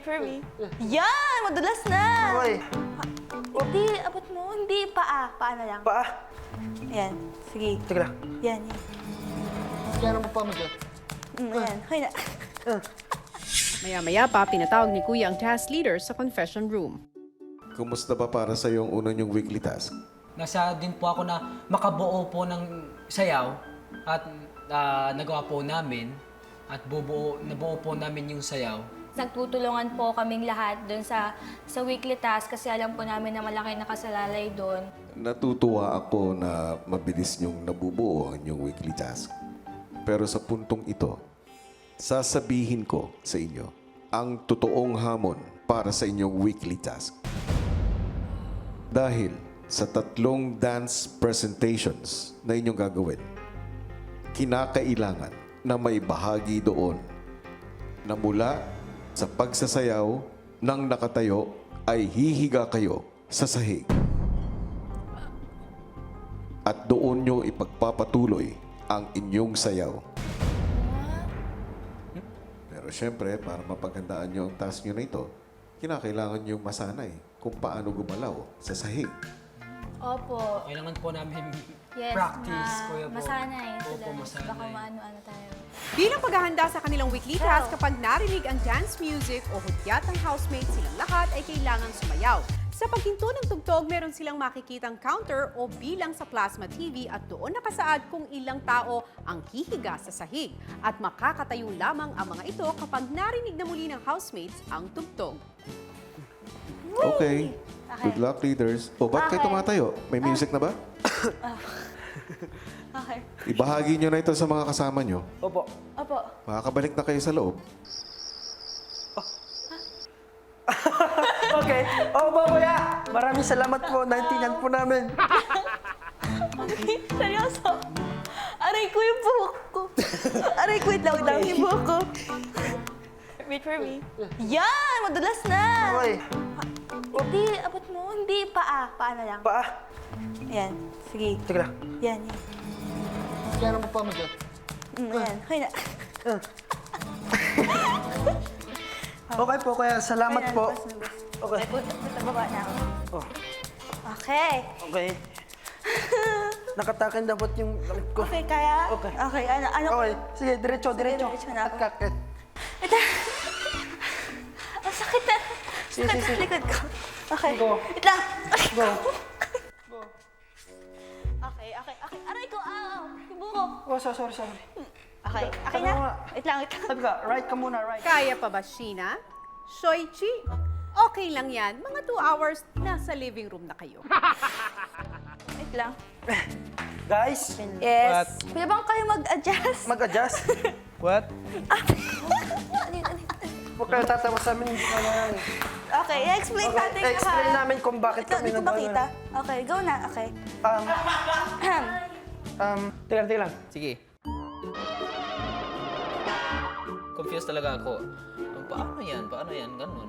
Wait for me. Yan! Madulas na! Okay. Hindi, abot mo. Hindi, paa. Paa na lang. Paa. Ayan. Sige. Sige lang. Yan, yan. Kaya naman pa mo dyan. Ayan. Okay na. Maya-maya pa, pinatawag ni Kuya ang task leader sa confession room. Kumusta ba para sa yung una niyong weekly task? Nasa din po ako na makabuo po ng sayaw at nagawa po namin at nabuo po namin yung sayaw. Nagtutulungan po kaming lahat doon sa weekly task kasi alam po namin na malaki nakasalalay doon. Natutuwa ako na mabilis niyong nabubuo ang inyong weekly task. Pero sa puntong ito, sasabihin ko sa inyo ang totoong hamon para sa inyong weekly task. Dahil sa 3 dance presentations na inyong gagawin, kinakailangan na may bahagi doon na mula sa pagsasayaw ng nakatayo ay hihiga kayo sa sahig. At doon nyo ipagpapatuloy ang inyong sayaw. Pero syempre, para mapaghandaan nyo ang task nyo na ito, kinakailangan nyo masanay kung paano gumalaw sa sahig. Opo. Kailangan po namin Yes, practice, Kuya po. masanay. Opo, masanay. Baka maano-ano tayo. Bilang paghahanda sa kanilang weekly task, kapag narinig ang dance music o hudyat ng housemates, silang lahat ay kailangang sumayaw. Sa paghinto ng tugtog, meron silang makikitang counter o bilang sa plasma TV at doon nakasaad kung ilang tao ang hihiga sa sahig. At makakatayo lamang ang mga ito kapag narinig na muli ng housemates ang tugtog. Okay. Good luck, leaders. O, ba't kayo tumatayo? May music na ba? Okay. Ibahagi nyo na ito sa mga kasama nyo. Opo. Opo. Makakabalik na kayo sa loob. Okay. Opo, kuya. Maraming salamat po. Naintindihan po namin. Okay, seryoso. Aray ko yung buhok ko. Aray ko, wait lang yung buhok ko. Wait for me. Yan! Madulas na! Okay. Hindi, abot mo. Hindi, paa. Paa na lang. Paa. Ayan. Sige. Sige lang. Yan, yan. Kaya naman pa mo dyan. Ayan. Okay na. Okay po, kuya. Salamat Okay na, po. labas na, labas. Okay. Baba na ako. Oh. Okay. Okay. Nakatakin dapat yung langit ko. Okay, kaya? Okay. Okay, ano? Okay. Sige, diretso, diretso. diretso na ako. Kat. Ito. Ang sakit na. Sige, Sakit sige, sa sige. likod ko. Okay. Go. Wait lang. Go. Okay. Aray ko, yung buko. Oh, sorry. Okay, okay Ano na. nga? Wait lang. Sabi ka, right ka muna, right. Kaya pa ba, Sheena? Shoichi? Okay lang yan. Mga 2 hours, nasa living room na kayo. Wait lang. Guys, Yes. Pwede bang kayo mag-adjust? mag-adjust. What? Ano yun? Huwag kayo tatawa sa amin. Hindi ka lang. Okay, i-explain natin ka. Explain namin kung bakit Ito, kami di ko makita. Okay, go na. Okay. Tingnan lang. Sige. Confused talaga ako. Paano yan? Ganun.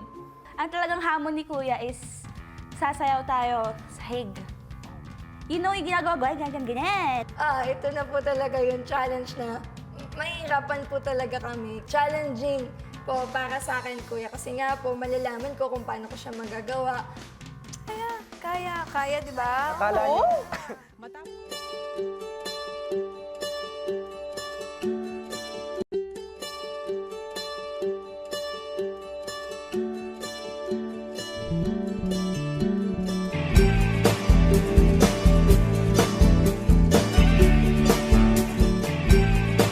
Ang talagang hamon ni Kuya is sasayaw tayo sa hig. You know, yung ginagawa ko, ganyan. Ito na po talaga yung challenge na mahirapan po talaga kami. Challenging po para sa akin, Kuya. Kasi nga po, malalaman ko kung paano ko siya magagawa. Kaya, di ba? Akala niyo. Matapos